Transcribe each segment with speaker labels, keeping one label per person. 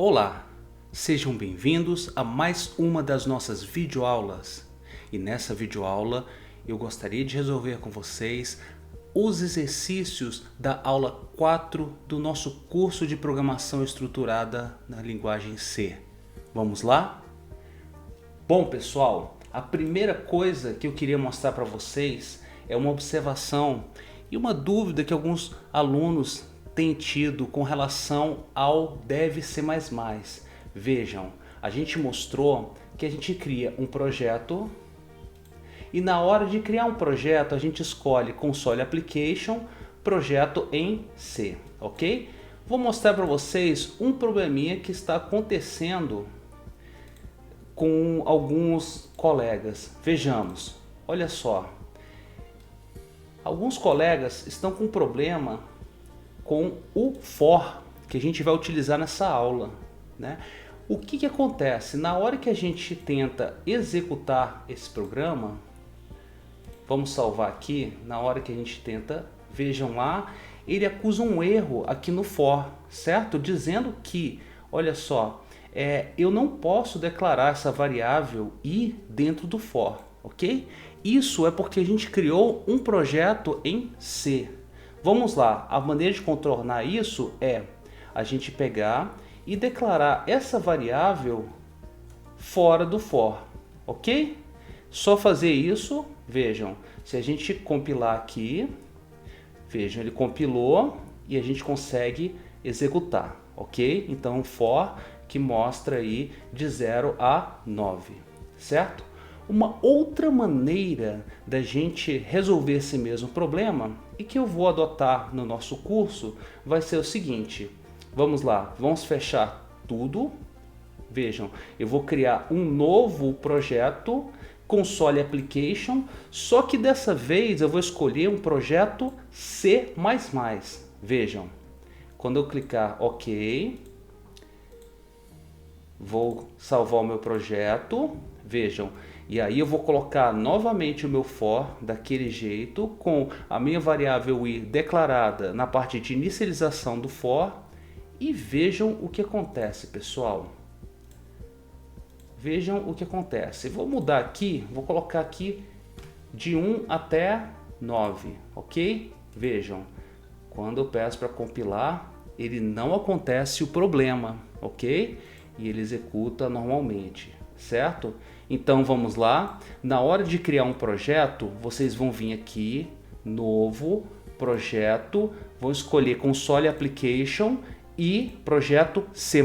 Speaker 1: Olá, sejam bem-vindos a mais uma das nossas videoaulas. E nessa videoaula eu gostaria de resolver com vocês os exercícios da aula 4 do nosso curso de programação estruturada na linguagem C. Vamos lá? Bom, pessoal, a primeira coisa que eu queria mostrar para vocês é uma observação e uma dúvida que alguns alunos têm tido com relação ao Dev C++. Vejam, a gente mostrou que a gente cria um projeto e na hora de criar um projeto a gente escolhe Console Application, projeto em C, ok? Vou mostrar para vocês um probleminha que está acontecendo com alguns colegas. Vejamos, olha só. Alguns colegas estão com problema com o for que a gente vai utilizar nessa aula, né? O que acontece? Na hora que a gente tenta executar esse programa, vamos salvar aqui, na hora que a gente tenta, vejam lá, ele acusa um erro aqui no for, certo? Dizendo que, olha só, eu não posso declarar essa variável i dentro do for, ok? Isso é porque a gente criou um projeto em C. Vamos lá, a maneira de contornar isso é a gente pegar e declarar essa variável fora do for, ok? Só fazer isso, vejam, se a gente compilar aqui, vejam, ele compilou e a gente consegue executar, ok? Então for que mostra aí de 0 a 9, certo? Uma outra maneira da gente resolver esse mesmo problema e que eu vou adotar no nosso curso vai ser o seguinte. Vamos lá, vamos fechar tudo. Vejam, eu vou criar um novo projeto, Console Application, só que dessa vez eu vou escolher um projeto C++. Vejam, quando eu clicar OK, vou salvar o meu projeto, vejam, e aí eu vou colocar novamente o meu for daquele jeito, com a minha variável i declarada na parte de inicialização do for, e vejam o que acontece, pessoal. Vejam o que acontece. Vou mudar aqui, vou colocar aqui de 1 até 9, ok? Vejam, quando eu peço para compilar, ele não acontece o problema, ok? E ele executa normalmente, certo? Então vamos lá, na hora de criar um projeto, vocês vão vir aqui, novo, projeto, vão escolher Console Application e projeto C++,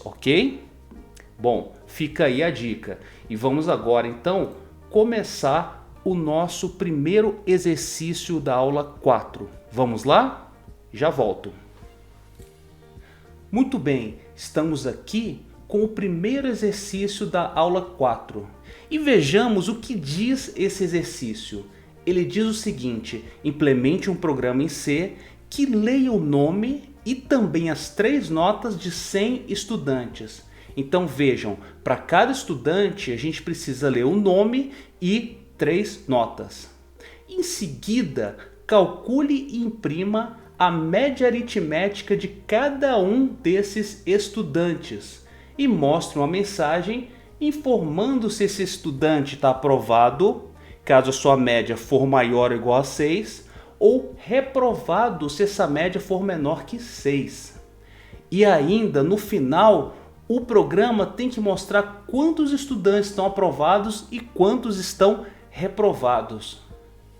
Speaker 1: ok? Bom, fica aí a dica. E vamos agora então começar o nosso primeiro exercício da aula 4. Vamos lá? Já volto. Muito bem, estamos aqui com o primeiro exercício da aula 4. E vejamos o que diz esse exercício. Ele diz o seguinte: implemente um programa em C que leia o nome e também as 3 notas de 100 estudantes. Então vejam, para cada estudante a gente precisa ler o nome e 3 notas. Em seguida, calcule e imprima a média aritmética de cada um desses estudantes e mostre uma mensagem informando se esse estudante está aprovado, caso a sua média for maior ou igual a 6, ou reprovado se essa média for menor que 6. E ainda, no final, o programa tem que mostrar quantos estudantes estão aprovados e quantos estão reprovados.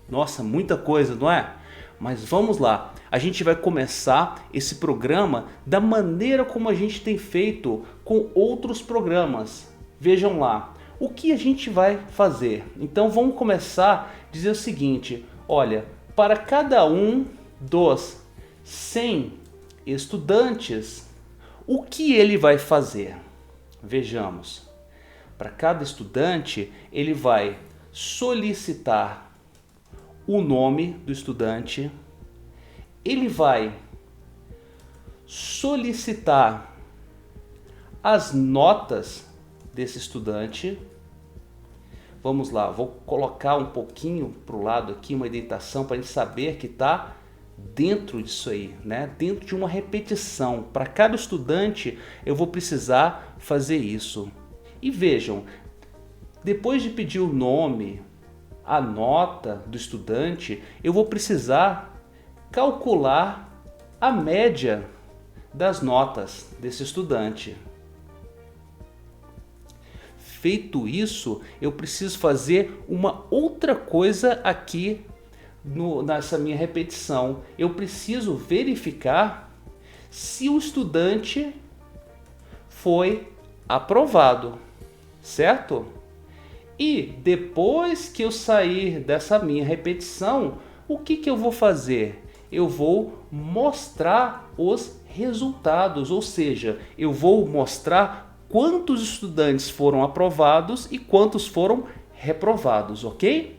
Speaker 1: Nossa, muita coisa, não é? Mas vamos lá, a gente vai começar esse programa da maneira como a gente tem feito com outros programas. Vejam lá, o que a gente vai fazer? Então vamos começar a dizer o seguinte, olha, para cada um dos 100 estudantes, o que ele vai fazer? Vejamos, para cada estudante ele vai solicitar o nome do estudante, ele vai solicitar as notas desse estudante. Vamos lá, vou colocar um pouquinho para o lado aqui, uma indentação para a gente saber que está dentro disso aí, né? Dentro de uma repetição. Para cada estudante eu vou precisar fazer isso. E vejam, depois de pedir o nome, a nota do estudante, eu vou precisar calcular a média das notas desse estudante. Feito isso, eu preciso fazer uma outra coisa aqui nessa minha repetição. Eu preciso verificar se o estudante foi aprovado, certo? E depois que eu sair dessa minha repetição, o que eu vou fazer? Eu vou mostrar os resultados, ou seja, eu vou mostrar quantos estudantes foram aprovados e quantos foram reprovados, ok?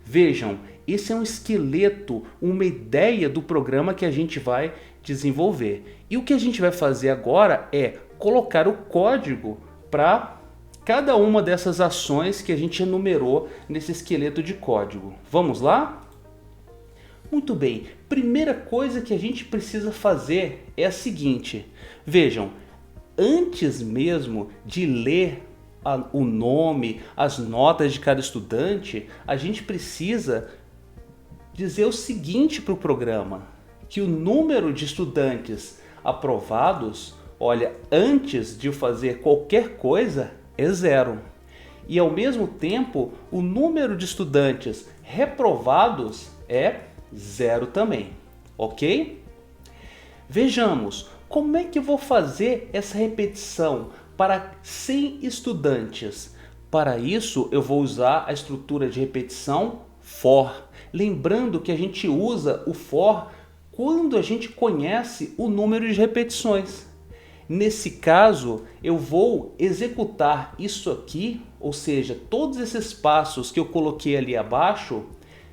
Speaker 1: Vejam, esse é um esqueleto, uma ideia do programa que a gente vai desenvolver. E o que a gente vai fazer agora é colocar o código para cada uma dessas ações que a gente enumerou nesse esqueleto de código. Vamos lá? Muito bem, primeira coisa que a gente precisa fazer é a seguinte. Vejam, antes mesmo de ler o nome, as notas de cada estudante, a gente precisa dizer o seguinte para o programa, que o número de estudantes aprovados, olha, antes de fazer qualquer coisa, é 0. E ao mesmo tempo, o número de estudantes reprovados é 0 também, ok? Vejamos, como é que eu vou fazer essa repetição para 100 estudantes? Para isso, eu vou usar a estrutura de repetição for. Lembrando que a gente usa o for quando a gente conhece o número de repetições. Nesse caso, eu vou executar isso aqui, ou seja, todos esses passos que eu coloquei ali abaixo,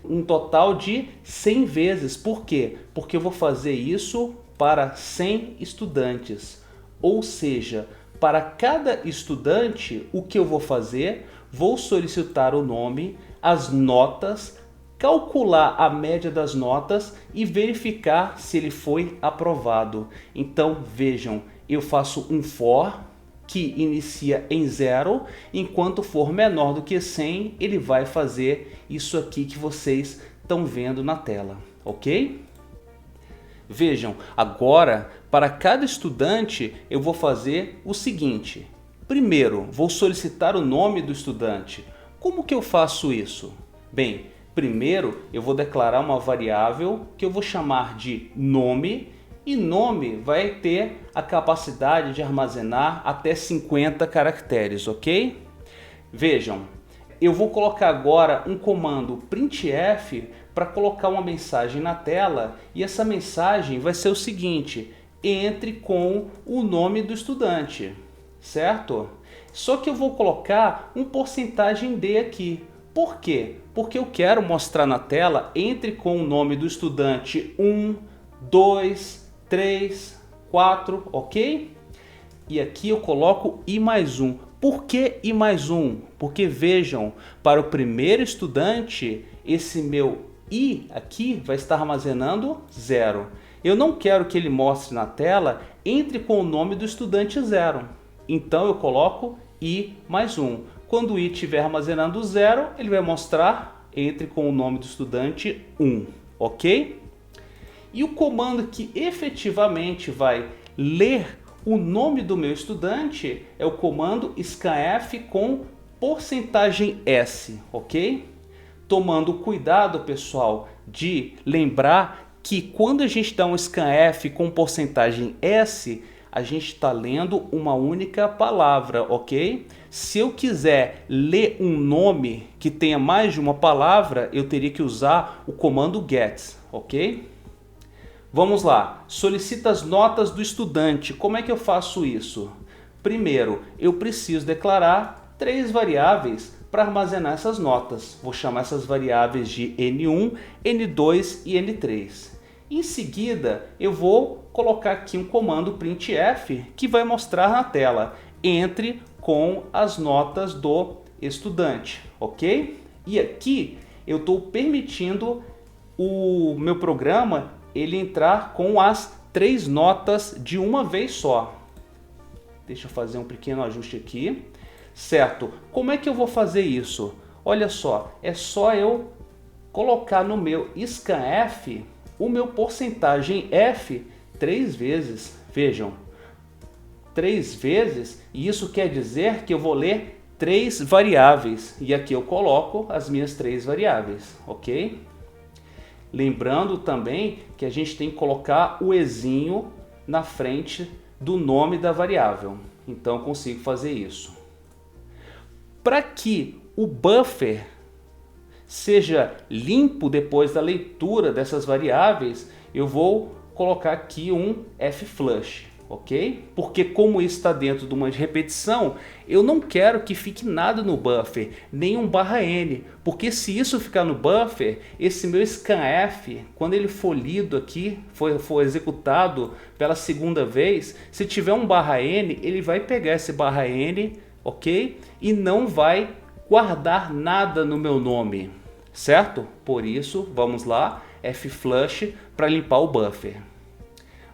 Speaker 1: um total de 100 vezes. Por quê? Porque eu vou fazer isso para 100 estudantes. Ou seja, para cada estudante, o que eu vou fazer? Vou solicitar o nome, as notas, calcular a média das notas e verificar se ele foi aprovado. Então, vejam, eu faço um for que inicia em 0, enquanto for menor do que 100, ele vai fazer isso aqui que vocês estão vendo na tela, ok? Vejam, agora, para cada estudante, eu vou fazer o seguinte. Primeiro, vou solicitar o nome do estudante. Como que eu faço isso? Bem, primeiro eu vou declarar uma variável que eu vou chamar de nome, e nome vai ter a capacidade de armazenar até 50 caracteres, ok? Vejam, eu vou colocar agora um comando printf para colocar uma mensagem na tela, e essa mensagem vai ser o seguinte: entre com o nome do estudante, certo? Só que eu vou colocar um porcentagem D aqui. Por quê? Porque eu quero mostrar na tela entre com o nome do estudante 1, 2, 3, 4, ok? E aqui eu coloco I mais 1. Por que I mais 1? Porque vejam, para o primeiro estudante, esse meu I aqui vai estar armazenando 0. Eu não quero que ele mostre na tela entre com o nome do estudante 0. Então eu coloco I mais 1. Quando o I estiver armazenando 0, ele vai mostrar entre com o nome do estudante 1, ok? E o comando que efetivamente vai ler o nome do meu estudante é o comando scanf com porcentagem S, ok? Tomando cuidado, pessoal, de lembrar que quando a gente dá um scanf com porcentagem S, a gente está lendo uma única palavra, ok? Se eu quiser ler um nome que tenha mais de uma palavra, eu teria que usar o comando get, ok? Vamos lá, solicita as notas do estudante. Como é que eu faço isso? Primeiro, eu preciso declarar 3 variáveis para armazenar essas notas. Vou chamar essas variáveis de N1, N2 e N3. Em seguida, eu vou colocar aqui um comando printf que vai mostrar na tela entre com as notas do estudante, ok? E aqui eu estou permitindo o meu programa ele entrar com as 3 notas de uma vez só. Deixa eu fazer um pequeno ajuste aqui. Certo, como é que eu vou fazer isso? Olha só, é só eu colocar no meu scanf o meu porcentagem F 3 vezes. Vejam, 3 vezes, e isso quer dizer que eu vou ler 3 variáveis. E aqui eu coloco as minhas 3 variáveis, ok? Lembrando também que a gente tem que colocar o ezinho na frente do nome da variável. Então eu consigo fazer isso. Para que o buffer seja limpo depois da leitura dessas variáveis, eu vou colocar aqui um fflush, ok? Porque como isso está dentro de uma repetição, eu não quero que fique nada no buffer, nem um /n, porque se isso ficar no buffer, esse meu scanf, quando ele for lido aqui, for executado pela segunda vez, se tiver um /n, ele vai pegar esse /n, ok? E não vai guardar nada no meu nome, certo? Por isso, vamos lá, fflush para limpar o buffer.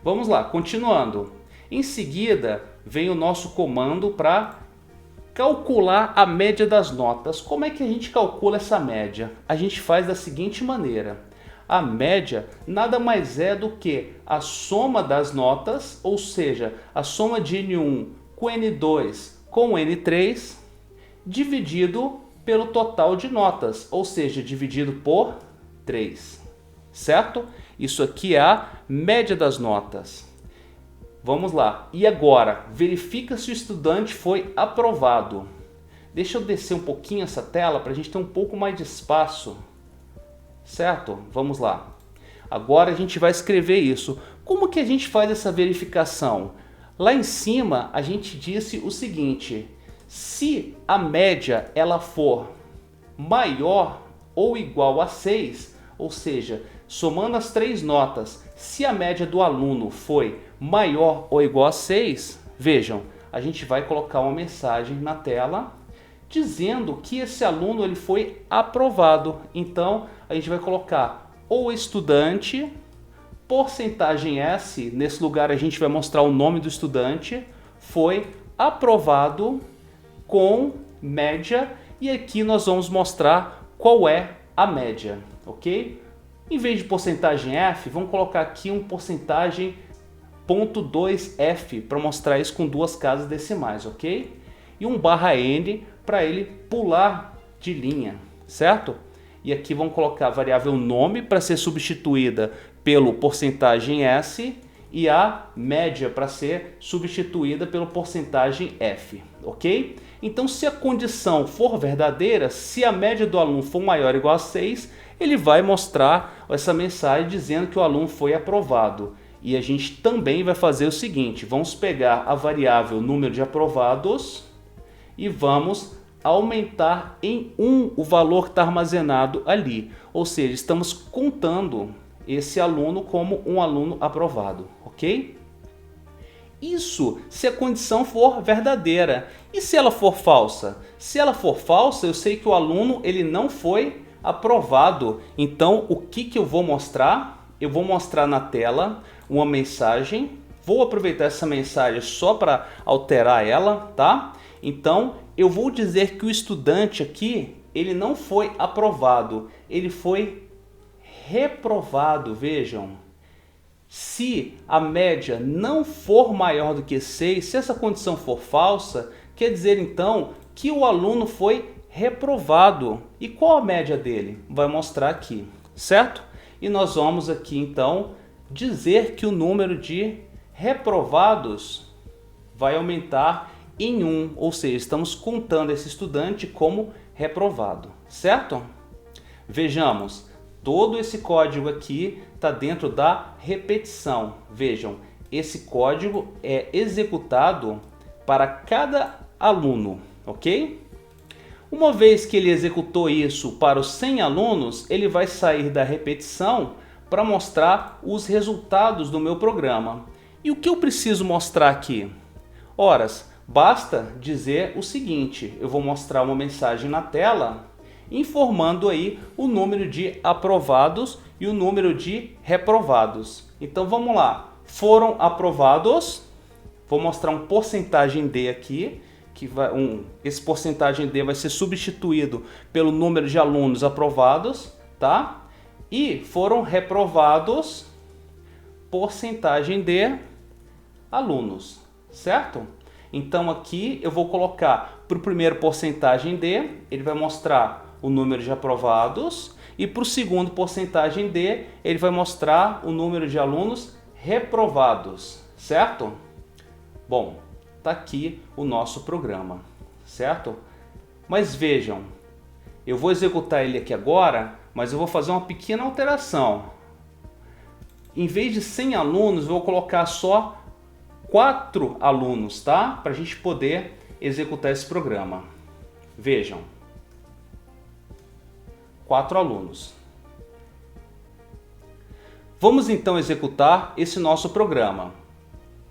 Speaker 1: Vamos lá, continuando. Em seguida, vem o nosso comando para calcular a média das notas. Como é que a gente calcula essa média? A gente faz da seguinte maneira. A média nada mais é do que a soma das notas, ou seja, a soma de N1 com N2 com N3, dividido pelo total de notas, ou seja, dividido por 3, certo? Isso aqui é a média das notas. Vamos lá. E agora, verifica se o estudante foi aprovado. Deixa eu descer um pouquinho essa tela para a gente ter um pouco mais de espaço, certo? Vamos lá. Agora a gente vai escrever isso. Como que a gente faz essa verificação? Lá em cima a gente disse o seguinte: se a média ela for maior ou igual a 6, ou seja, somando as 3 notas, se a média do aluno foi maior ou igual a 6, vejam, a gente vai colocar uma mensagem na tela dizendo que esse aluno ele foi aprovado. Então a gente vai colocar o estudante, porcentagem S, nesse lugar a gente vai mostrar o nome do estudante, foi aprovado com média, e aqui nós vamos mostrar qual é a média, ok? Em vez de porcentagem F, vamos colocar aqui um porcentagem .2F para mostrar isso com 2 casas decimais, ok? E um /n para ele pular de linha, certo? E aqui vamos colocar a variável nome para ser substituída pelo porcentagem S e a média para ser substituída pelo porcentagem F, ok? Então, se a condição for verdadeira, se a média do aluno for maior ou igual a 6, ele vai mostrar essa mensagem dizendo que o aluno foi aprovado. E a gente também vai fazer o seguinte, vamos pegar a variável número de aprovados e vamos aumentar em 1 o valor que está armazenado ali. Ou seja, estamos contando esse aluno como um aluno aprovado, ok? Isso se a condição for verdadeira. E se ela for falsa? Se ela for falsa, eu sei que o aluno ele não foi aprovado. Então, o que eu vou mostrar? Eu vou mostrar na tela uma mensagem. Vou aproveitar essa mensagem só para alterar ela, tá? Então, eu vou dizer que o estudante aqui, ele não foi aprovado, ele foi reprovado, vejam. Se a média não for maior do que 6, se essa condição for falsa, quer dizer então que o aluno foi reprovado. E qual a média dele? Vai mostrar aqui, certo? E nós vamos aqui então dizer que o número de reprovados vai aumentar em 1, ou seja, estamos contando esse estudante como reprovado, certo? Vejamos. Todo esse código aqui está dentro da repetição. Vejam, esse código é executado para cada aluno, ok? Uma vez que ele executou isso para os 100 alunos, ele vai sair da repetição para mostrar os resultados do meu programa. E o que eu preciso mostrar aqui? Ora, basta dizer o seguinte, eu vou mostrar uma mensagem na tela informando aí o número de aprovados e o número de reprovados. Então vamos lá, foram aprovados, vou mostrar um porcentagem D aqui, que esse porcentagem D vai ser substituído pelo número de alunos aprovados, tá? E foram reprovados, porcentagem de alunos, certo? Então aqui eu vou colocar para o primeiro porcentagem D, ele vai mostrar o número de aprovados, e para o segundo porcentagem D, ele vai mostrar o número de alunos reprovados, certo? Bom, tá aqui o nosso programa, certo? Mas vejam, eu vou executar ele aqui agora, mas eu vou fazer uma pequena alteração. Em vez de 100 alunos, eu vou colocar só 4 alunos, tá? Para a gente poder executar esse programa. Vejam, 4 alunos. Vamos então executar esse nosso programa.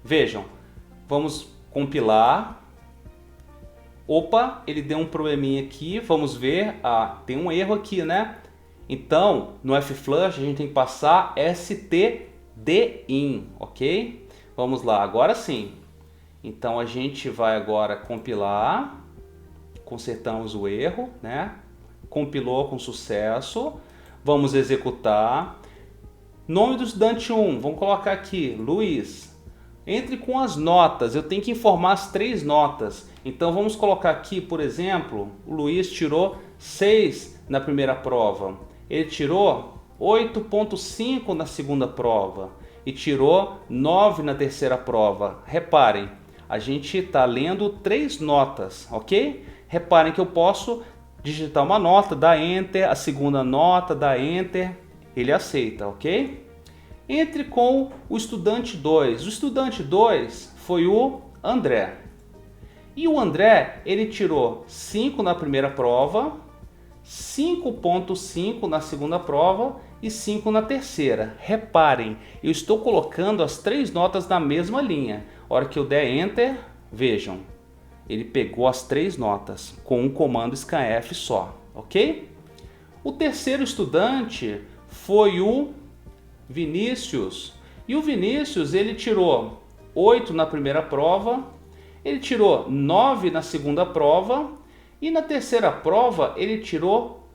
Speaker 1: Vejam, vamos compilar. Opa, ele deu um probleminha aqui, vamos ver. Ah, tem um erro aqui, né? Então, no flush a gente tem que passar stdin, ok? Vamos lá, agora sim. Então a gente vai agora compilar, consertamos o erro, né? Compilou com sucesso, vamos executar. Nome do estudante 1, vamos colocar aqui, Luiz. Entre com as notas, eu tenho que informar as 3 notas. Então vamos colocar aqui, por exemplo, o Luiz tirou 6 na primeira prova. Ele tirou 8,5 na segunda prova e tirou 9 na terceira prova. Reparem, a gente está lendo 3 notas, ok? Reparem que eu posso digitar uma nota, dar Enter, a segunda nota, dar Enter, ele aceita, ok? Entre com o estudante 2. O estudante 2 foi o André. E o André, ele tirou 5 na primeira prova, 5,5 na segunda prova e 5 na terceira. Reparem, eu estou colocando as 3 notas na mesma linha. A hora que eu der Enter, vejam, ele pegou as 3 notas com um comando scanf só, ok? O terceiro estudante foi o Vinícius. E o Vinícius, ele tirou 8 na primeira prova, ele tirou 9 na segunda prova e na terceira prova ele tirou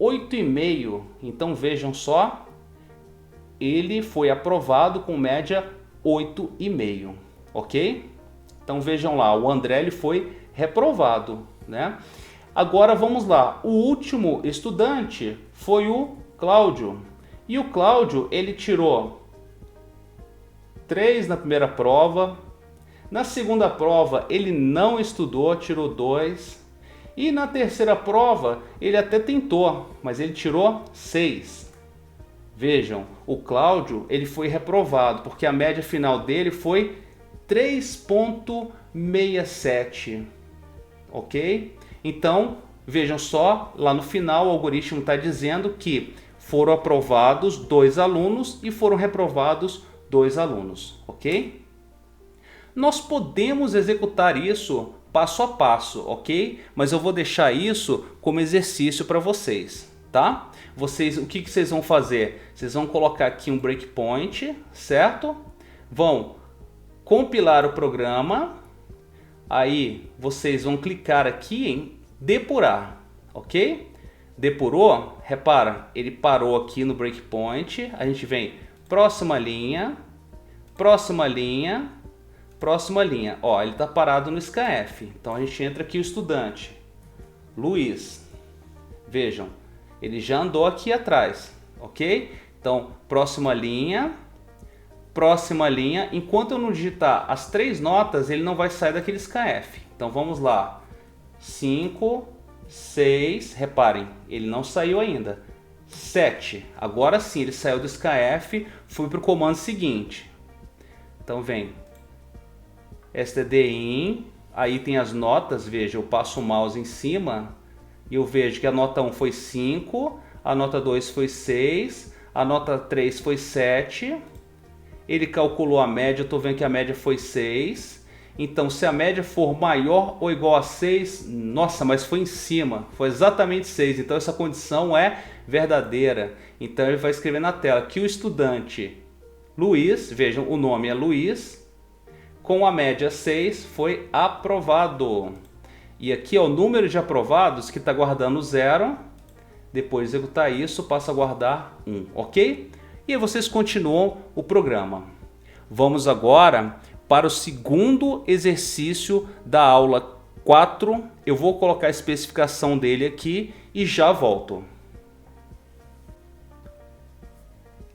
Speaker 1: 8,5. Então vejam só, ele foi aprovado com média 8,5, ok? Então vejam lá, o André ele foi reprovado, né? Agora vamos lá, o último estudante foi o Cláudio. E o Cláudio, ele tirou 3 na primeira prova, na segunda prova ele não estudou, tirou 2, e na terceira prova ele até tentou, mas ele tirou 6. Vejam, o Cláudio ele foi reprovado, porque a média final dele foi 3,67, ok? Então, vejam só, lá no final o algoritmo está dizendo que foram aprovados 2 alunos e foram reprovados 2 alunos, ok? Nós podemos executar isso passo a passo, ok? Mas eu vou deixar isso como exercício para vocês, tá? O que vocês vão fazer? Vocês vão colocar aqui um breakpoint, certo? Vão compilar o programa, aí vocês vão clicar aqui em depurar, ok? Depurou, repara, ele parou aqui no breakpoint, a gente vem próxima linha, próxima linha, próxima linha. Ó, ele está parado no scanf, então a gente entra aqui o estudante, Luiz. Vejam, ele já andou aqui atrás, ok? Então, próxima linha, enquanto eu não digitar as 3 notas, ele não vai sair daquele scanf. Então vamos lá, 5, 6, reparem, ele não saiu ainda, 7, agora sim ele saiu do scanf, fui para o comando seguinte. Então vem stdin, aí tem as notas, veja, eu passo o mouse em cima e eu vejo que a nota 1 foi 5, a nota 2 foi 6, a nota 3 foi 7, ele calculou a média, eu estou vendo que a média foi 6, Então, se a média for maior ou igual a 6, nossa, mas foi em cima, foi exatamente 6. Então, essa condição é verdadeira. Então, ele vai escrever na tela que o estudante Luiz, vejam, o nome é Luiz, com a média 6 foi aprovado. E aqui é o número de aprovados que está guardando 0. Depois de executar isso, passa a guardar 1, ok? E aí vocês continuam o programa. Vamos agora para o segundo exercício da aula 4. Eu vou colocar a especificação dele aqui e já volto.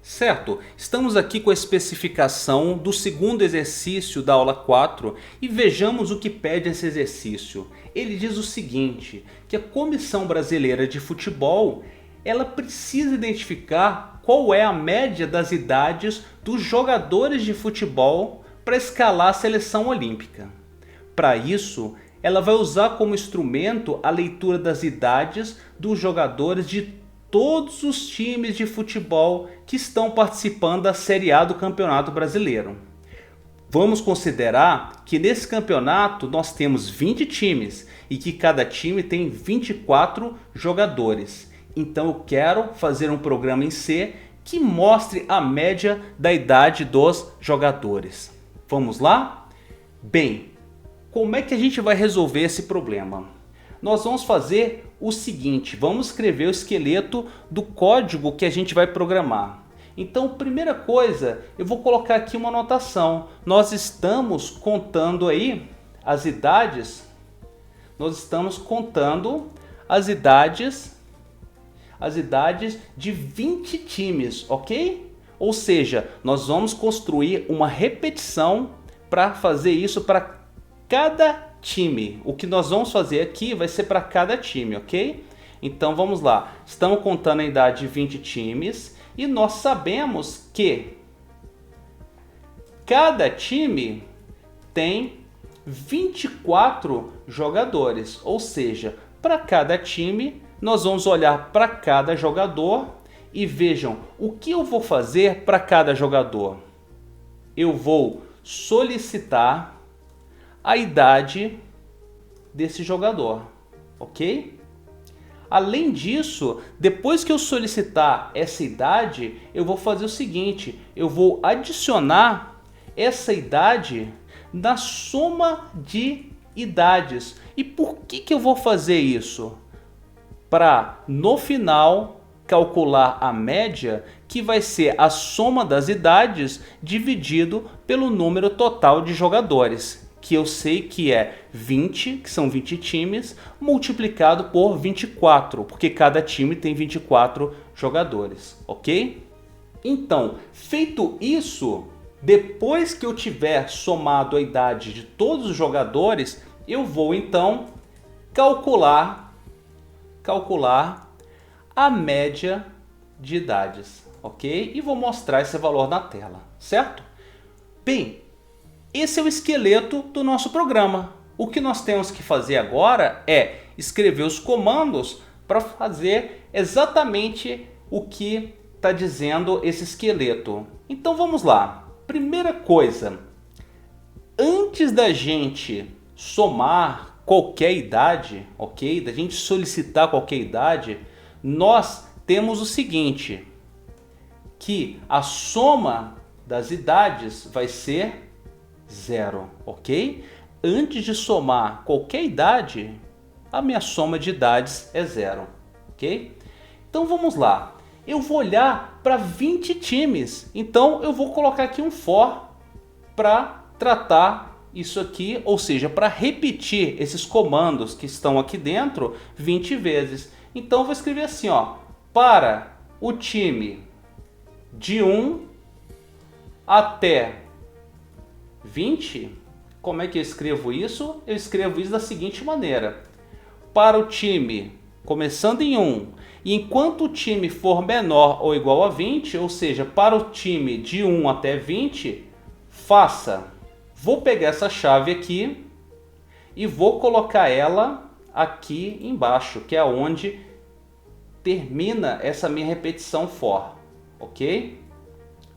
Speaker 1: Certo, estamos aqui com a especificação do segundo exercício da aula 4 e vejamos o que pede esse exercício. Ele diz o seguinte, que a Comissão Brasileira de Futebol, ela precisa identificar qual é a média das idades dos jogadores de futebol para escalar a seleção olímpica. Para isso, ela vai usar como instrumento a leitura das idades dos jogadores de todos os times de futebol que estão participando da Série A do Campeonato Brasileiro. Vamos considerar que nesse campeonato nós temos 20 times e que cada time tem 24 jogadores. Então eu quero fazer um programa em C que mostre a média da idade dos jogadores. Vamos lá? Bem, como é que a gente vai resolver esse problema? Nós vamos fazer o seguinte, vamos escrever o esqueleto do código que a gente vai programar. Então, primeira coisa, eu vou colocar aqui uma anotação. Nós estamos contando aí as idades, as idades de 20 times, ok? Ou seja, nós vamos construir uma repetição para fazer isso para cada time. O que nós vamos fazer aqui vai ser para cada time, ok? Então vamos lá. Estamos contando a idade de 20 times e nós sabemos que cada time tem 24 jogadores. Ou seja, para cada time nós vamos olhar para cada jogador e vejam o que eu vou fazer para cada jogador. Eu vou solicitar a idade desse jogador, ok? Além disso, depois que eu solicitar essa idade, eu vou fazer o seguinte, eu vou adicionar essa idade na soma de idades. E por que eu vou fazer isso? Para, no final, calcular a média, que vai ser a soma das idades dividido pelo número total de jogadores, que eu sei que é 20, que são 20 times, multiplicado por 24, porque cada time tem 24 jogadores, ok? Então, feito isso, depois que eu tiver somado a idade de todos os jogadores, eu vou então calcular a média de idades, ok? E vou mostrar esse valor na tela, certo? Bem, esse é o esqueleto do nosso programa. O que nós temos que fazer agora é escrever os comandos para fazer exatamente o que está dizendo esse esqueleto. Então vamos lá. Primeira coisa, antes da gente somar qualquer idade, ok? Da gente solicitar qualquer idade, nós temos o seguinte, que a soma das idades vai ser 0, ok? Antes de somar qualquer idade, a minha soma de idades é 0, ok? Então vamos lá. Eu vou olhar para 20 times, então eu vou colocar aqui um for para tratar isso aqui, ou seja, para repetir esses comandos que estão aqui dentro 20 vezes. Então eu vou escrever assim, ó, para o time de 1 até 20, como é que eu escrevo isso? Eu escrevo isso da seguinte maneira. Para o time começando em 1, e enquanto o time for menor ou igual a 20, ou seja, para o time de 1 até 20, faça. Vou pegar essa chave aqui e vou colocar ela aqui embaixo, que é onde termina essa minha repetição for, ok?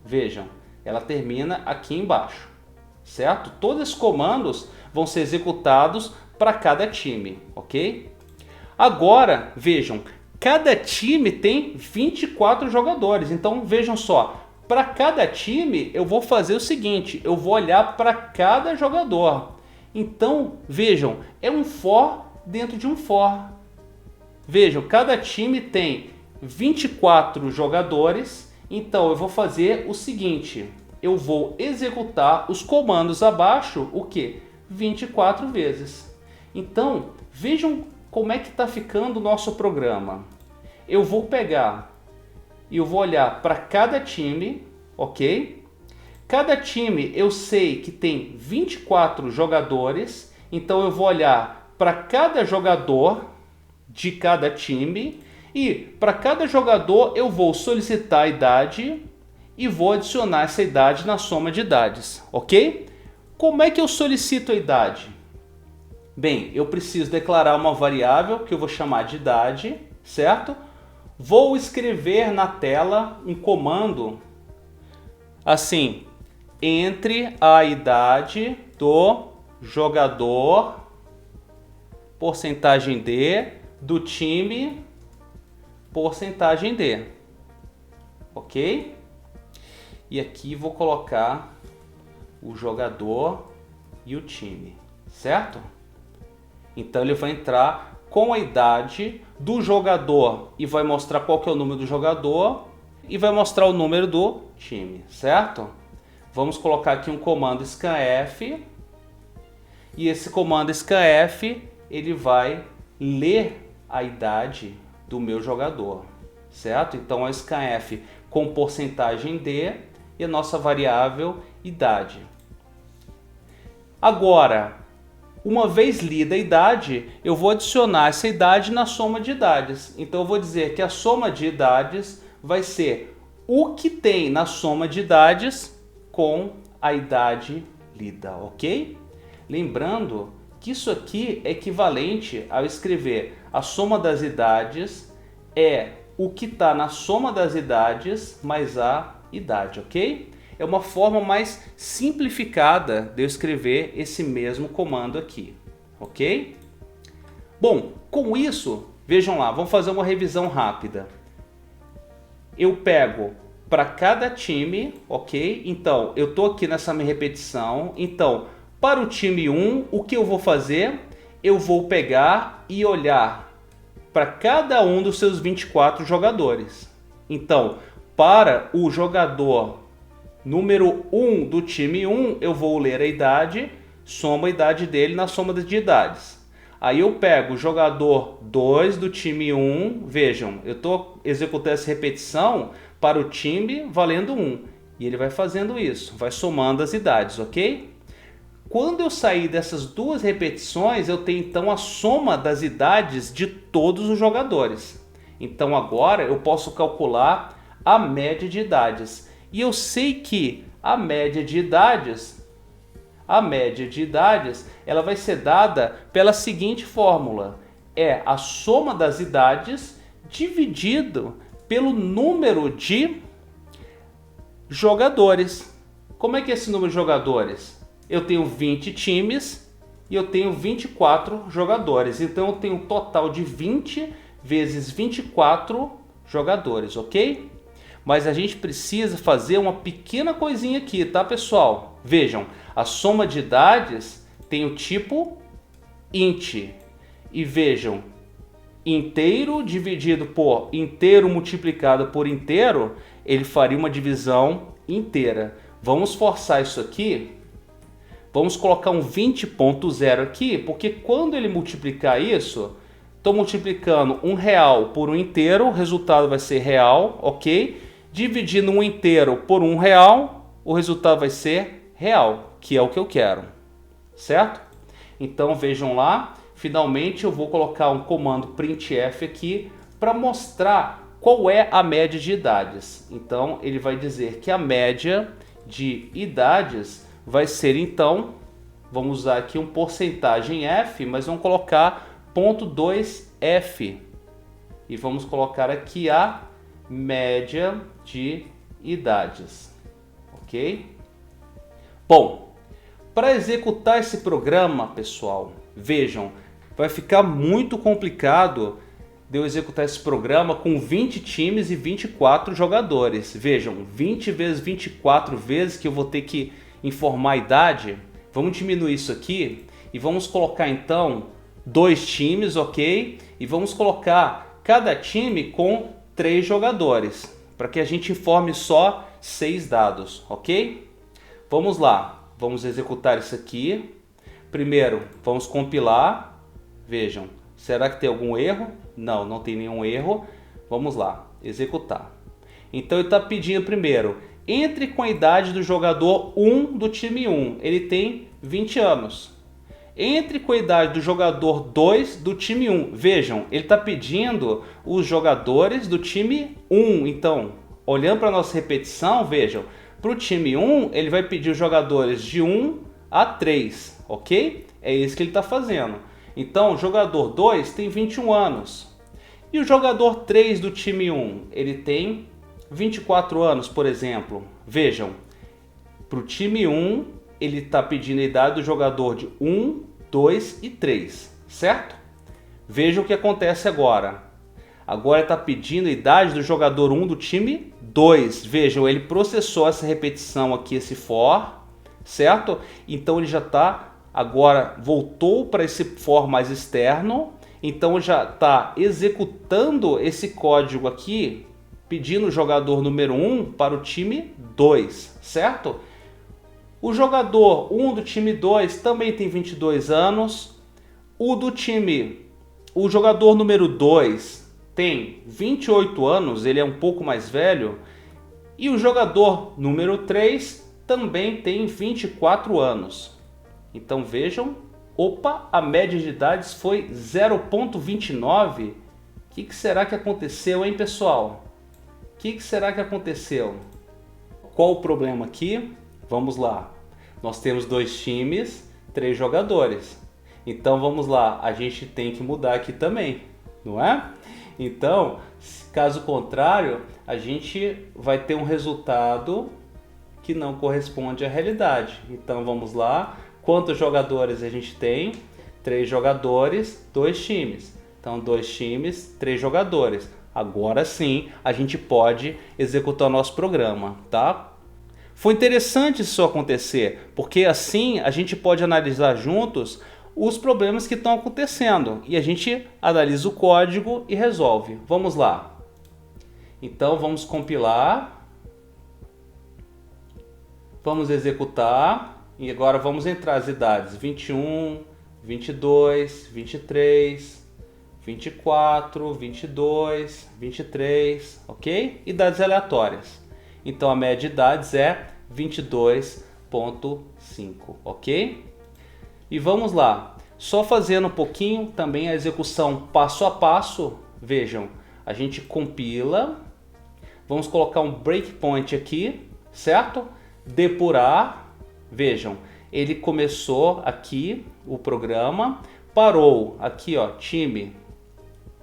Speaker 1: Vejam, ela termina aqui embaixo. certo? Todos esses comandos vão ser executados para cada time, ok? Agora, vejam, cada time tem 24 jogadores, então vejam só, para cada time eu vou fazer o seguinte, eu vou olhar para cada jogador. Então, vejam, é um for dentro de um for. Vejam, cada time tem 24 jogadores, então eu vou fazer o seguinte, eu vou executar os comandos abaixo, o que? 24 vezes. Então, vejam como é que está ficando o nosso programa. Eu vou pegar e eu vou olhar para cada time, ok? Cada time eu sei que tem 24 jogadores, então eu vou olhar para cada jogador de cada time e para cada jogador eu vou solicitar a idade e vou adicionar essa idade na soma de idades, ok? Como é que eu solicito a idade? Bem, eu preciso declarar uma variável que eu vou chamar de idade, certo? Vou escrever na tela um comando assim, entre a idade do jogador, porcentagem D, do time, porcentagem D, ok? E aqui vou colocar o jogador e o time, certo? Então ele vai entrar com a idade do jogador e vai mostrar qual que é o número do jogador e vai mostrar o número do time, certo? Vamos colocar aqui um comando scanf e esse comando scanf ele vai ler a idade do meu jogador, certo? Então é o scanf com porcentagem D e a nossa variável idade. Agora, uma vez lida a idade, eu vou adicionar essa idade na soma de idades. Então eu vou dizer que a soma de idades vai ser o que tem na soma de idades com a idade lida, ok? Lembrando que isso aqui é equivalente ao escrever a soma das idades é o que está na soma das idades mais a idade, ok? É uma forma mais simplificada de eu escrever esse mesmo comando aqui, ok? Bom, com isso, vejam lá, vamos fazer uma revisão rápida. Eu pego para cada time, ok? Então, eu estou aqui nessa minha repetição. Então, para o time 1, o que eu vou fazer? Eu vou pegar e olhar para cada um dos seus 24 jogadores. Então, para o jogador número 1 do time 1, eu vou ler a idade, soma a idade dele na soma de idades. Aí eu pego o jogador 2 do time 1, vejam, eu estou executando essa repetição para o time valendo 1. E ele vai fazendo isso, vai somando as idades, ok? Quando eu sair dessas duas repetições, eu tenho então a soma das idades de todos os jogadores. Então agora eu posso calcular a média de idades. E eu sei que a média de idades, ela vai ser dada pela seguinte fórmula. É a soma das idades dividido pelo número de jogadores. Como é que é esse número de jogadores? Eu tenho 20 times e eu tenho 24 jogadores. Então eu tenho um total de 20 vezes 24 jogadores, ok? Mas a gente precisa fazer uma pequena coisinha aqui, tá, pessoal? Vejam, a soma de idades tem o tipo int. E vejam, inteiro dividido por inteiro multiplicado por inteiro, ele faria uma divisão inteira. Vamos forçar isso aqui. Vamos colocar um 20.0 aqui, porque quando ele multiplicar isso, estou multiplicando um real por um inteiro, o resultado vai ser real, ok? Dividindo um inteiro por um real, o resultado vai ser real, que é o que eu quero, certo? Então vejam lá, finalmente eu vou colocar um comando printf aqui para mostrar qual é a média de idades. Então ele vai dizer que a média de idades vai ser então, vamos usar aqui um porcentagem f, mas vamos colocar 0.2f e vamos colocar aqui a média de idades, ok? Bom, Para executar esse programa, pessoal, vejam, vai ficar muito complicado de eu executar esse programa com 20 times e 24 jogadores. Vejam, 20 vezes 24 vezes que eu vou ter que informar a idade. Vamos diminuir isso aqui e vamos colocar então 2 times, ok? E vamos colocar cada time com 3 jogadores, para que a gente informe só 6 dados, ok? Vamos lá, vamos executar isso aqui. Primeiro, vamos compilar. Vejam, será que tem algum erro? Não, não tem nenhum erro. Vamos lá, executar. Então ele está pedindo primeiro, entre com a idade do jogador 1 do time 1, ele tem 20 anos. Entre com a idade do jogador 2 do time 1. Vejam, ele está pedindo os jogadores do time 1. Então, olhando para a nossa repetição, vejam, para o time 1, ele vai pedir os jogadores de 1 a 3, ok? É isso que ele está fazendo. Então, o jogador 2 tem 21 anos. E o jogador 3 do time 1, ele tem 24 anos, por exemplo. Vejam, para o time 1, ele está pedindo a idade do jogador de 1, 2 e 3, certo? Veja o que acontece agora. Agora está pedindo a idade do jogador 1 do time 2. Vejam, ele processou essa repetição aqui, esse for, certo? Então ele já está, agora voltou para esse for mais externo. Então já está executando esse código aqui, pedindo o jogador número 1 para o time 2, certo? O jogador 1 do time 2 também tem 22 anos. O jogador número 2 tem 28 anos, ele é um pouco mais velho. E o jogador número 3 também tem 24 anos. Então vejam, opa, a média de idades foi 0,29. O que será que aconteceu, hein, pessoal? O que será que aconteceu? Qual o problema aqui? Vamos lá. Nós temos 2 times, 3 jogadores. Então vamos lá, a gente tem que mudar aqui também, não é? Então, caso contrário, a gente vai ter um resultado que não corresponde à realidade. Então vamos lá, quantos jogadores a gente tem? 3 jogadores, 2 times. Então 2 times, 3 jogadores. Agora sim, a gente pode executar o nosso programa, tá? Foi interessante isso acontecer, porque assim a gente pode analisar juntos os problemas que estão acontecendo e a gente analisa o código e resolve. Vamos lá. Então vamos compilar, vamos executar e agora vamos entrar as idades 21, 22, 23, 24, 22, 23, ok? Idades aleatórias. Então a média de idades é 22,5, ok? E vamos lá, só fazendo um pouquinho também a execução passo a passo. Vejam, a gente compila, vamos colocar um breakpoint aqui, certo? Depurar, vejam, ele começou aqui o programa, parou aqui, ó, time,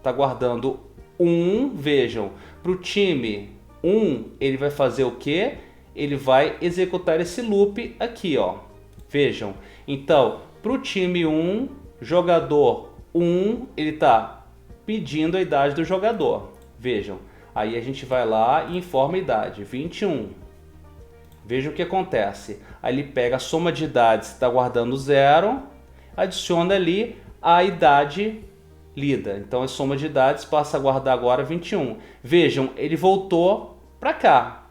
Speaker 1: tá guardando 1, vejam, para o time 1 ele vai fazer o que? Ele vai executar esse loop aqui, ó. Vejam, então para o time 1, jogador 1, ele está pedindo a idade do jogador. Vejam, aí a gente vai lá e informa a idade, 21. Veja o que acontece. Aí ele pega a soma de idades, está guardando 0, adiciona ali a idade lida. Então a soma de idades passa a guardar agora 21. Vejam, ele voltou para cá.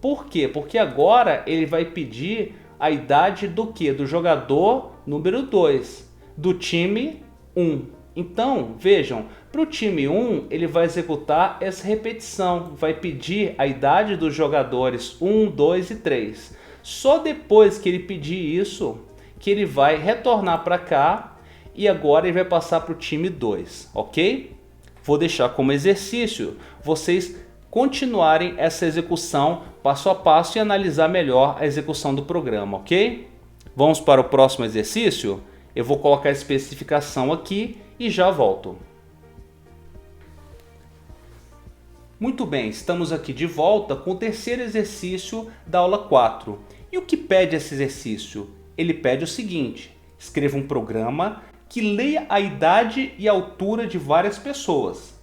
Speaker 1: Por quê? Porque agora ele vai pedir a idade do que? Do jogador número 2, do time 1. Então, vejam, para o time 1 ele vai executar essa repetição, vai pedir a idade dos jogadores 1, 2 e 3. Só depois que ele pedir isso, que ele vai retornar para cá e agora ele vai passar para o time 2, ok? Vou deixar como exercício vocês continuarem essa execução passo a passo e analisar melhor a execução do programa, ok? Vamos para o próximo exercício? Eu vou colocar a especificação aqui e já volto. Muito bem, estamos aqui de volta com o terceiro exercício da aula 4. E o que pede esse exercício? ele pede o seguinte: escreva um programa que leia a idade e altura de várias pessoas.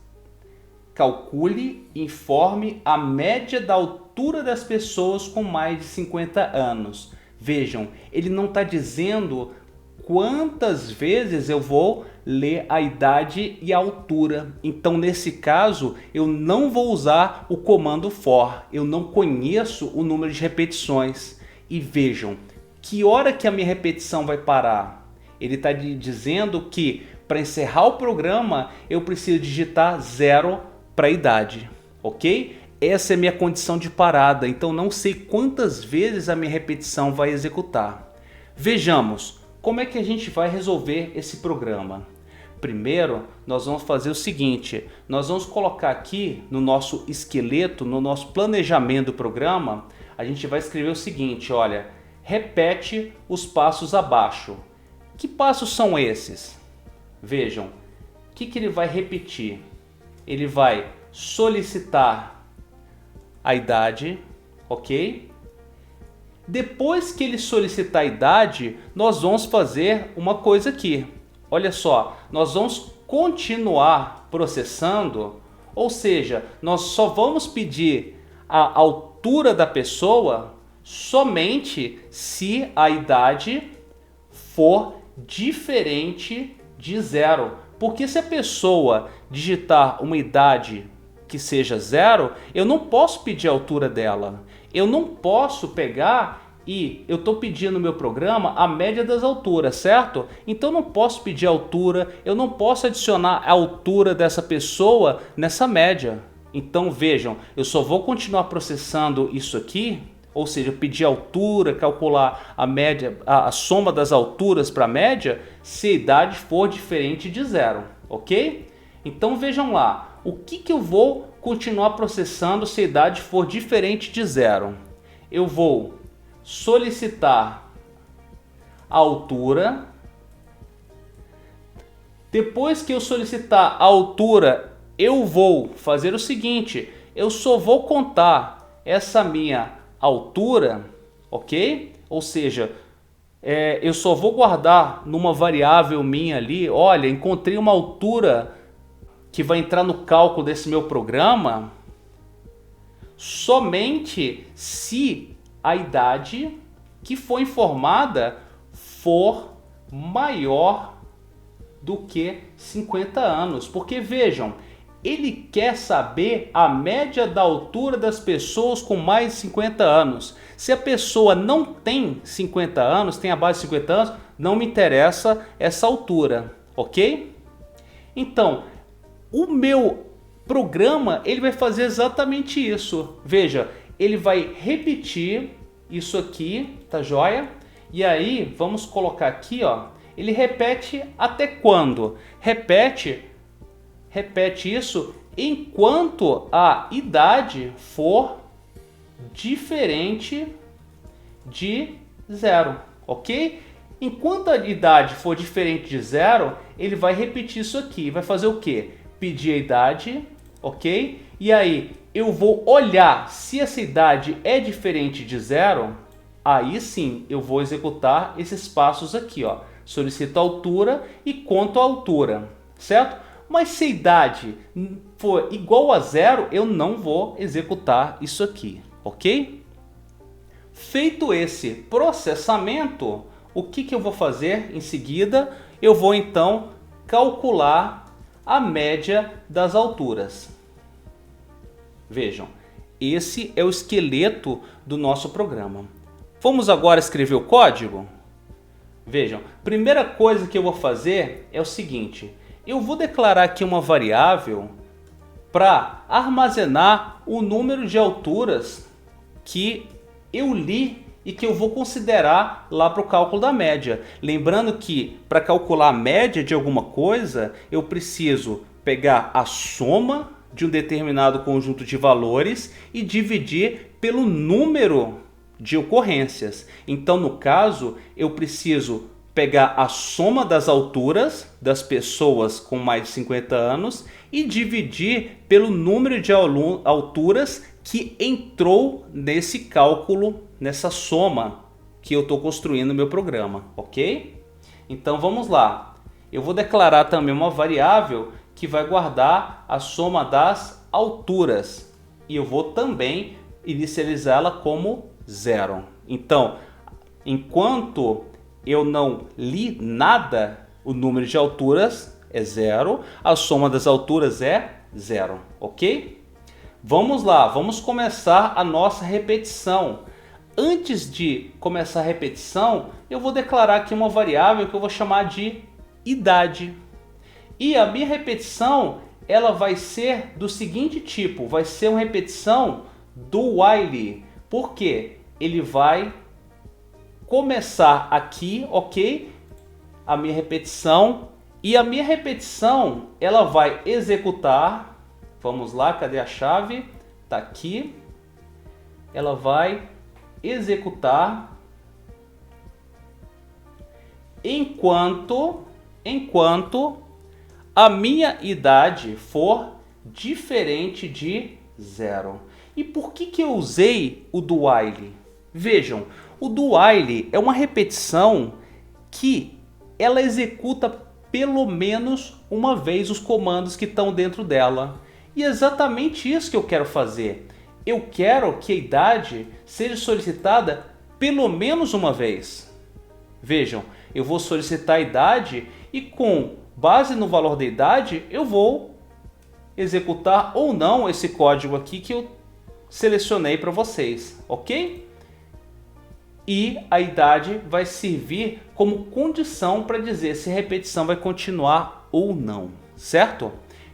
Speaker 1: Calcule e informe a média da altura das pessoas com mais de 50 anos. Vejam, ele não está dizendo quantas vezes eu vou ler a idade e a altura. Então, nesse caso, eu não vou usar o comando for. Eu não conheço o número de repetições. E vejam, que hora que a minha repetição vai parar? Ele está dizendo que para encerrar o programa eu preciso digitar 0 para a idade, ok? Essa é a minha condição de parada, então não sei quantas vezes a minha repetição vai executar. Vejamos como é que a gente vai resolver esse programa. Primeiro, nós vamos fazer o seguinte: nós vamos colocar aqui no nosso esqueleto, no nosso planejamento do programa, a gente vai escrever o seguinte: olha, repete os passos abaixo. Que passos são esses? Vejam, o que ele vai repetir? Ele vai solicitar a idade, ok? Depois que ele solicitar a idade, nós vamos fazer uma coisa aqui. Olha só, nós vamos continuar processando, ou seja, nós só vamos pedir a altura da pessoa somente se a idade for diferente de 0. Porque se a pessoa digitar uma idade que seja 0, eu não posso pedir a altura dela. Eu não posso pegar e eu estou pedindo no meu programa a média das alturas, certo? Então eu não posso pedir a altura, eu não posso adicionar a altura dessa pessoa nessa média. Então vejam, eu só vou continuar processando isso aqui, ou seja, pedir a altura, calcular a média, a soma das alturas para a média, se a idade for diferente de 0, ok? Então vejam lá, o que eu vou continuar processando se a idade for diferente de 0? Eu vou solicitar a altura. Depois que eu solicitar a altura, eu vou fazer o seguinte: eu só vou contar essa minha altura, ok? Ou seja, eu só vou guardar numa variável minha ali, olha, encontrei uma altura que vai entrar no cálculo desse meu programa, somente se a idade que foi informada for maior do que 50 anos. Porque vejam, ele quer saber a média da altura das pessoas com mais de 50 anos. Se a pessoa não tem 50 anos, tem abaixo de 50 anos, não me interessa essa altura, ok? Então, o meu programa, ele vai fazer exatamente isso. Veja, ele vai repetir isso aqui, tá joia? E aí, vamos colocar aqui, ó, ele repete até quando? Repete isso enquanto a idade for diferente de 0, ok? Enquanto a idade for diferente de 0, ele vai repetir isso aqui. Vai fazer o quê? Pedir a idade, ok? E aí eu vou olhar se essa idade é diferente de 0. Aí sim eu vou executar esses passos aqui, ó. Solicito a altura e conto a altura, certo? Mas se a idade for igual a 0, eu não vou executar isso aqui, ok? Feito esse processamento, o que eu vou fazer em seguida? Eu vou então calcular a média das alturas. Vejam, esse é o esqueleto do nosso programa. Vamos agora escrever o código? Vejam, primeira coisa que eu vou fazer é o seguinte: eu vou declarar aqui uma variável para armazenar o número de alturas que eu li e que eu vou considerar lá para o cálculo da média. Lembrando que para calcular a média de alguma coisa, eu preciso pegar a soma de um determinado conjunto de valores e dividir pelo número de ocorrências. Então, no caso, eu preciso pegar a soma das alturas das pessoas com mais de 50 anos e dividir pelo número de alturas que entrou nesse cálculo, nessa soma, que eu estou construindo o meu programa, ok? Então vamos lá. Eu vou declarar também uma variável que vai guardar a soma das alturas. E eu vou também inicializá-la como 0. Então, enquanto eu não li nada, o número de alturas é 0, a soma das alturas é 0, ok? Vamos lá, vamos começar a nossa repetição. Antes de começar a repetição, eu vou declarar aqui uma variável que eu vou chamar de idade. E a minha repetição, ela vai ser do seguinte tipo, vai ser uma repetição do while. Por quê? Ele vai começar aqui, ok? A minha repetição. E a minha repetição, ela vai executar. Vamos lá, cadê a chave? Tá aqui. Ela vai executar enquanto a minha idade for diferente de 0. E por que eu usei o do while? Vejam, o do while é uma repetição que ela executa pelo menos uma vez os comandos que estão dentro dela. E é exatamente isso que eu quero fazer. Eu quero que a idade seja solicitada pelo menos uma vez. Vejam, eu vou solicitar a idade e com base no valor da idade eu vou executar ou não esse código aqui que eu selecionei para vocês, ok? E a idade vai servir como condição para dizer se a repetição vai continuar ou não, certo?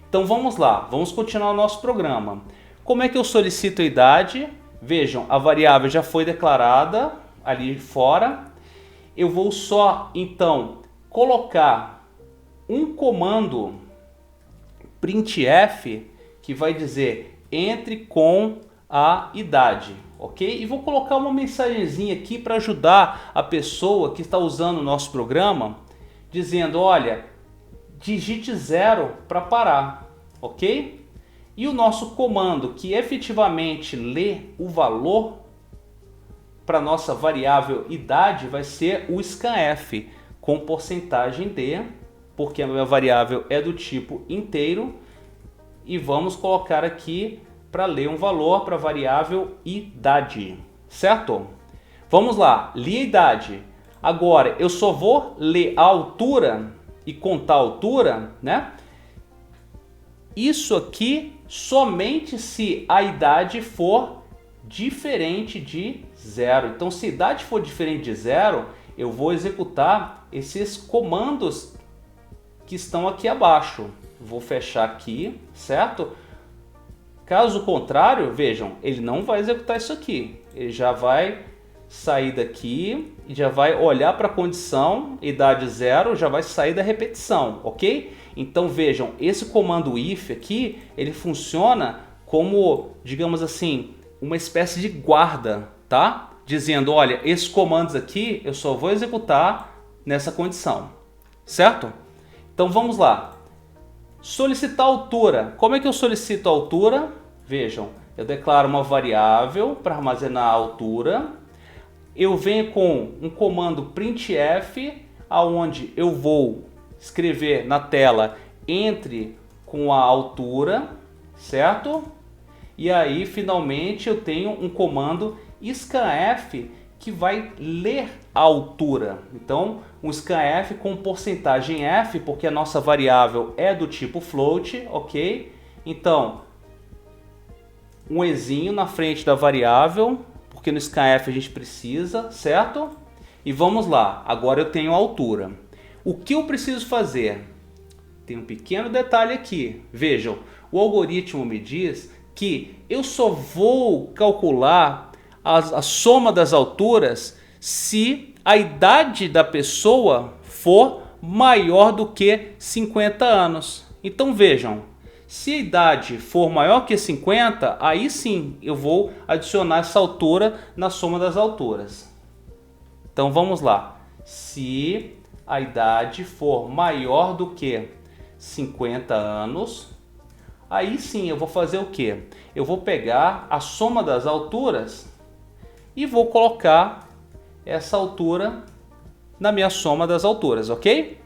Speaker 1: Então vamos lá, vamos continuar o nosso programa. Como é que eu solicito a idade? Vejam, a variável já foi declarada ali fora. Eu vou só, então, colocar um comando printf que vai dizer entre com a idade, ok? E vou colocar uma mensagenzinha aqui para ajudar a pessoa que está usando o nosso programa, dizendo, olha, digite 0 para parar, ok? E o nosso comando que efetivamente lê o valor para nossa variável idade vai ser o scanf com porcentagem de, porque a minha variável é do tipo inteiro, e vamos colocar aqui para ler um valor para a variável idade, certo? Vamos lá, li a idade. Agora eu só vou ler a altura e contar a altura, né? Isso aqui somente se a idade for diferente de 0. Então, se a idade for diferente de 0, eu vou executar esses comandos que estão aqui abaixo. Vou fechar aqui, certo? Caso contrário, vejam, ele não vai executar isso aqui. Ele já vai sair daqui e já vai olhar para a condição, idade 0, já vai sair da repetição, ok? Então vejam, esse comando if aqui, ele funciona como, digamos assim, uma espécie de guarda, tá? Dizendo, olha, esses comandos aqui eu só vou executar nessa condição, certo? Então vamos lá. Solicitar altura. Como é que eu solicito a altura? Vejam, eu declaro uma variável para armazenar a altura. Eu venho com um comando printf, aonde eu vou escrever na tela entre com a altura, certo? E aí finalmente eu tenho um comando scanf que vai ler a altura. Então um scanf com porcentagem f, porque a nossa variável é do tipo float, ok? Então um ezinho na frente da variável, porque no scanf a gente precisa, certo? E vamos lá, agora eu tenho a altura. O que eu preciso fazer? Tem um pequeno detalhe aqui. Vejam, o algoritmo me diz que eu só vou calcular a soma das alturas se a idade da pessoa for maior do que 50 anos. Então vejam, se a idade for maior que 50, aí sim eu vou adicionar essa altura na soma das alturas. Então vamos lá. Se a idade for maior do que 50 anos, aí sim eu vou fazer o quê? Eu vou pegar a soma das alturas e vou colocar essa altura na minha soma das alturas, ok?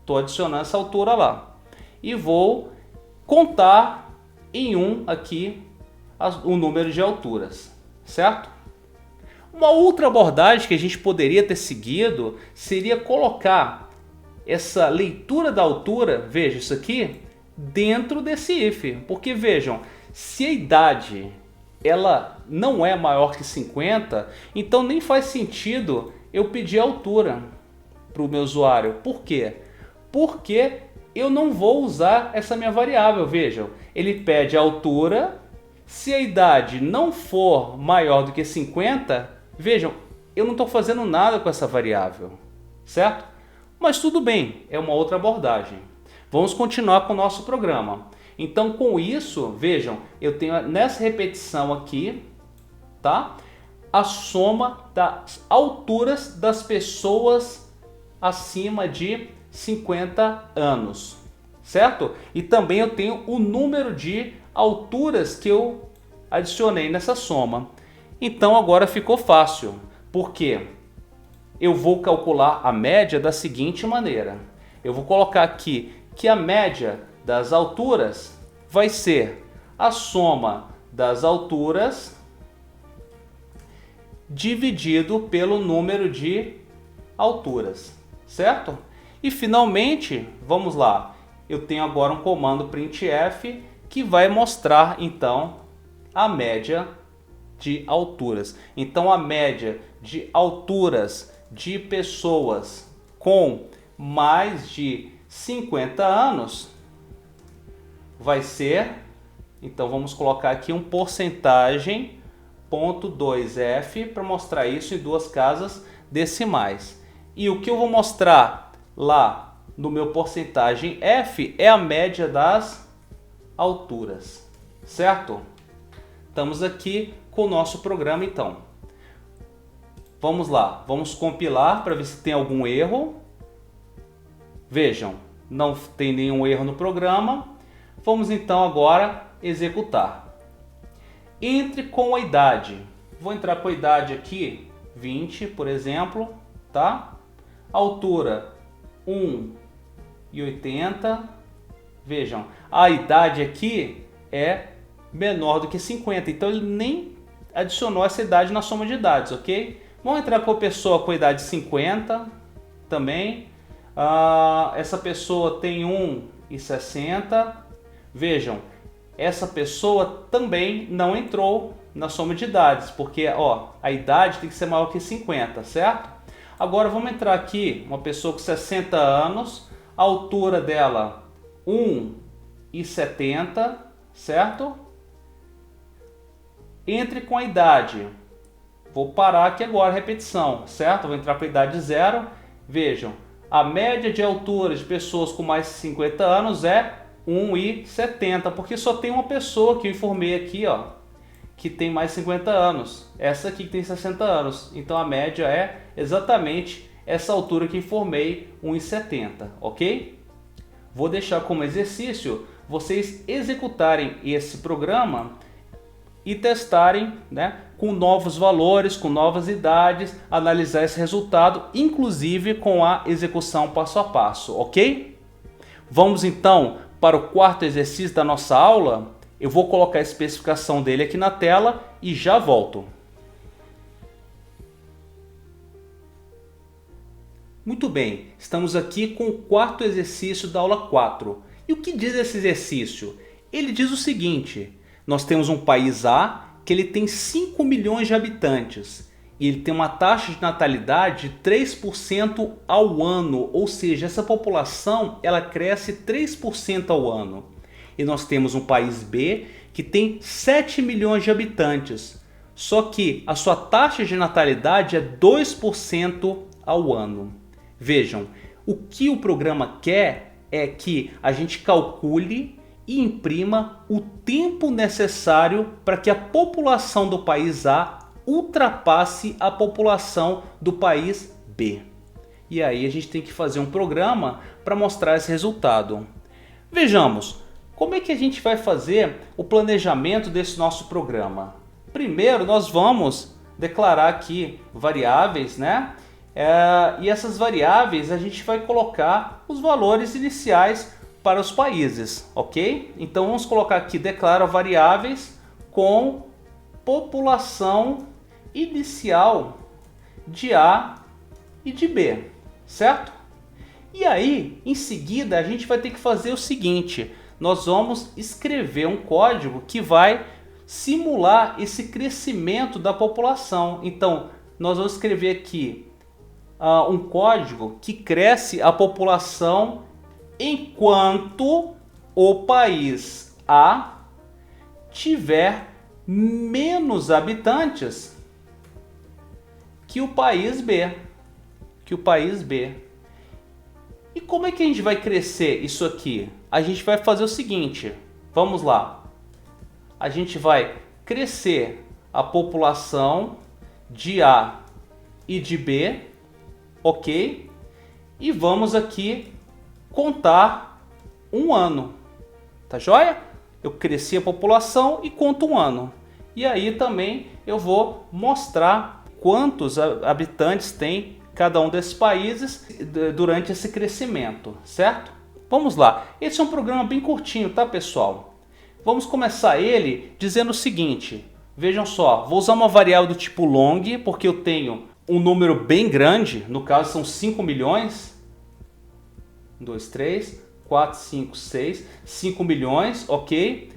Speaker 1: Estou adicionando essa altura lá. E vou contar em 1 aqui o número de alturas, certo? Uma outra abordagem que a gente poderia ter seguido seria colocar essa leitura da altura, veja isso aqui, dentro desse if. Porque vejam, se a idade ela não é maior que 50, então nem faz sentido eu pedir altura para o meu usuário. Por quê? Porque eu não vou usar essa minha variável. Vejam, ele pede a altura, se a idade não for maior do que 50, vejam, eu não estou fazendo nada com essa variável, certo? Mas tudo bem, é uma outra abordagem. Vamos continuar com o nosso programa. Então, com isso, vejam, eu tenho nessa repetição aqui, tá? A soma das alturas das pessoas acima de 50 anos, certo? E também eu tenho o número de alturas que eu adicionei nessa soma. Então agora ficou fácil, porque eu vou calcular a média da seguinte maneira. Eu vou colocar aqui que a média das alturas vai ser a soma das alturas dividido pelo número de alturas, certo? E finalmente, vamos lá, eu tenho agora um comando printf que vai mostrar então a média de alturas. Então a média de alturas de pessoas com mais de 50 anos vai ser, então vamos colocar aqui um porcentagem .2f para mostrar isso em duas casas decimais. E o que eu vou mostrar lá no meu porcentagem f é a média das alturas, certo? Estamos aqui com o nosso programa então. Vamos lá, vamos compilar para ver se tem algum erro. Vejam, não tem nenhum erro no programa. Vamos então agora executar. Entre com a idade. Vou entrar com a idade aqui, 20, por exemplo, tá? Altura 1,80. Vejam, a idade aqui é menor do que 50, então ele nem adicionou essa idade na soma de idades, ok? Vamos entrar com a pessoa com a idade 50 também. Essa pessoa tem 1,60. Vejam, essa pessoa também não entrou na soma de idades, porque ó, a idade tem que ser maior que 50, certo? Agora vamos entrar aqui, uma pessoa com 60 anos, a altura dela 1,70, certo? Entre com a idade. Vou parar aqui agora a repetição, certo? Vou entrar para a idade 0. Vejam, a média de altura de pessoas com mais de 50 anos é 1,70, porque só tem uma pessoa que eu informei aqui, ó, que tem mais de 50 anos. Essa aqui que tem 60 anos. Então a média é exatamente essa altura que informei, 1,70, ok? Vou deixar como exercício vocês executarem esse programa e testarem, né, com novos valores, com novas idades, analisar esse resultado, inclusive com a execução passo a passo, ok? Vamos então para o quarto exercício da nossa aula. Eu vou colocar a especificação dele aqui na tela e já volto. Muito bem, estamos aqui com o quarto exercício da aula 4. E o que diz esse exercício? Ele diz o seguinte: nós temos um país A que ele tem 5 milhões de habitantes e ele tem uma taxa de natalidade de 3% ao ano, ou seja, essa população ela cresce 3% ao ano. E nós temos um país B que tem 7 milhões de habitantes, só que a sua taxa de natalidade é 2% ao ano. Vejam, o que o programa quer é que a gente calcule e imprima o tempo necessário para que a população do país A ultrapasse a população do país B. E aí a gente tem que fazer um programa para mostrar esse resultado. Vejamos, como é que a gente vai fazer o planejamento desse nosso programa? Primeiro nós vamos declarar aqui variáveis, né? E essas variáveis a gente vai colocar os valores iniciais para os países, ok? Então vamos colocar aqui, declara variáveis com população inicial de A e de B, certo? E aí, em seguida, a gente vai ter que fazer o seguinte, nós vamos escrever um código que vai simular esse crescimento da população. Então, nós vamos escrever aqui um código que cresce a população enquanto o país A tiver menos habitantes que o país B. E como é que a gente vai crescer isso aqui? A gente vai fazer o seguinte, vamos lá. A gente vai crescer a população de A e de B, ok? E vamos aqui contar um ano, tá joia? Eu cresci a população e conto um ano. E aí também eu vou mostrar quantos habitantes tem cada um desses países durante esse crescimento, certo? Vamos lá. Esse é um programa bem curtinho, tá, pessoal? Vamos começar ele dizendo o seguinte. Vejam só, vou usar uma variável do tipo long, porque eu tenho um número bem grande, no caso são 5 milhões. 1, 2, 3, 4, 5, 6, 5 milhões, ok?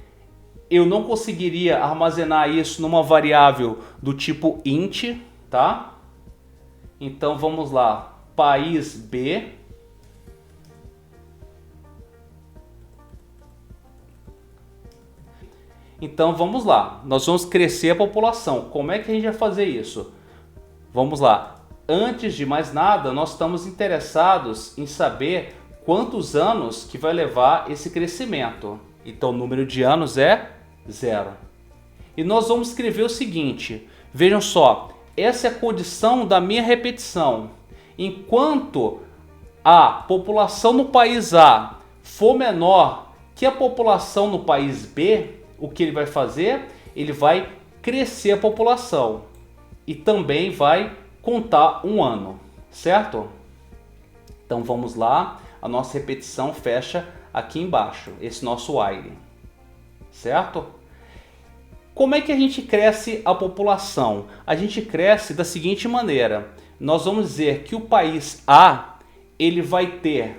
Speaker 1: Eu não conseguiria armazenar isso numa variável do tipo int, tá? Então vamos lá, país B. Então vamos lá, nós vamos crescer a população. Como é que a gente vai fazer isso? Vamos lá, antes de mais nada, nós estamos interessados em saber quantos anos que vai levar esse crescimento. Então o número de anos é 0. E nós vamos escrever o seguinte, vejam só, essa é a condição da minha repetição. Enquanto a população no país A for menor que a população no país B, o que ele vai fazer? Ele vai crescer a população e também vai contar um ano, certo? Então vamos lá, a nossa repetição fecha aqui embaixo, esse nosso while, certo? Como é que a gente cresce a população? A gente cresce da seguinte maneira, nós vamos dizer que o país A, ele vai ter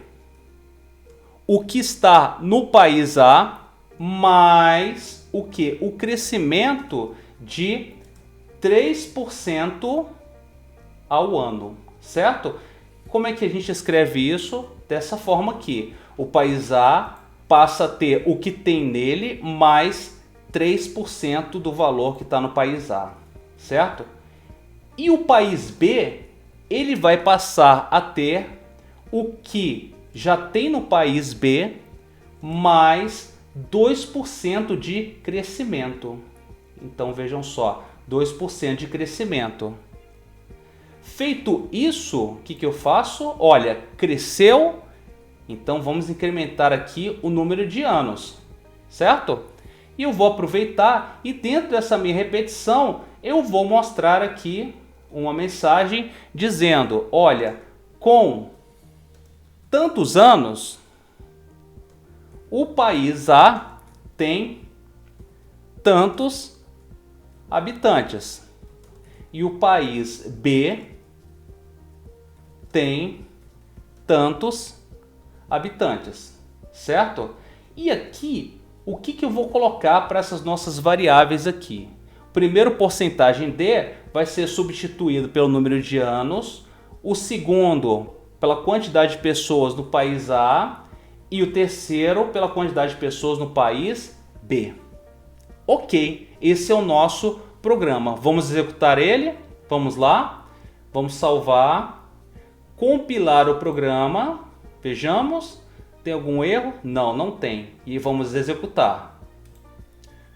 Speaker 1: o que está no país A, mais o que? O crescimento de 3% ao ano, certo? Como é que a gente escreve isso? Dessa forma aqui. O país A passa a ter o que tem nele mais 3% do valor que está no país A, certo? E o país B, ele vai passar a ter o que já tem no país B mais 2% de crescimento. Então vejam só, 2% de crescimento. Feito isso, o que eu faço? Olha, cresceu, então vamos incrementar aqui o número de anos, certo? E eu vou aproveitar e dentro dessa minha repetição eu vou mostrar aqui uma mensagem dizendo, olha, com tantos anos o país A tem tantos habitantes e o país B tem tantos habitantes, certo? E aqui, o que eu vou colocar para essas nossas variáveis aqui? O primeiro porcentagem D vai ser substituído pelo número de anos, o segundo pela quantidade de pessoas no país A e o terceiro pela quantidade de pessoas no país B. Ok, esse é o nosso programa. Vamos executar ele? Vamos lá? Vamos salvar, compilar o programa. Vejamos, tem algum erro? Não, não tem. E vamos executar.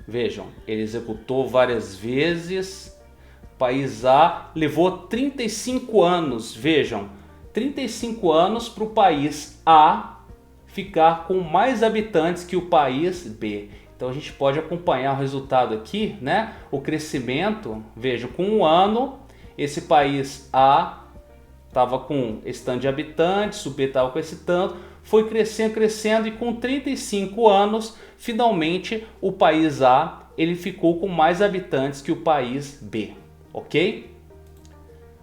Speaker 1: Vejam, ele executou várias vezes. País A levou 35 anos. Vejam, 35 anos para o país A ficar com mais habitantes que o país B. Então Então a gente pode acompanhar o resultado aqui, né? O crescimento, veja, com um ano, esse país A estava com esse tanto de habitantes, o B estava com esse tanto, foi crescendo, crescendo, e com 35 anos, finalmente o país A ele ficou com mais habitantes que o país B, ok?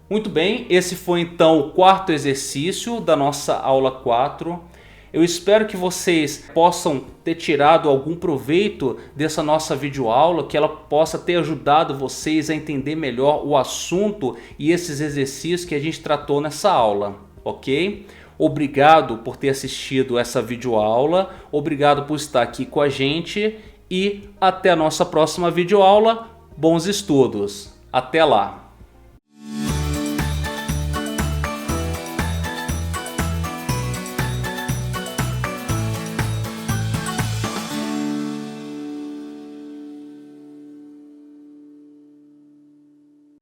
Speaker 1: Muito bem, esse foi então o quarto exercício da nossa aula 4. Eu espero que vocês possam ter tirado algum proveito dessa nossa videoaula, que ela possa ter ajudado vocês a entender melhor o assunto e esses exercícios que a gente tratou nessa aula, ok? Obrigado por ter assistido essa videoaula, obrigado por estar aqui com a gente e até a nossa próxima videoaula. Bons estudos! Até lá!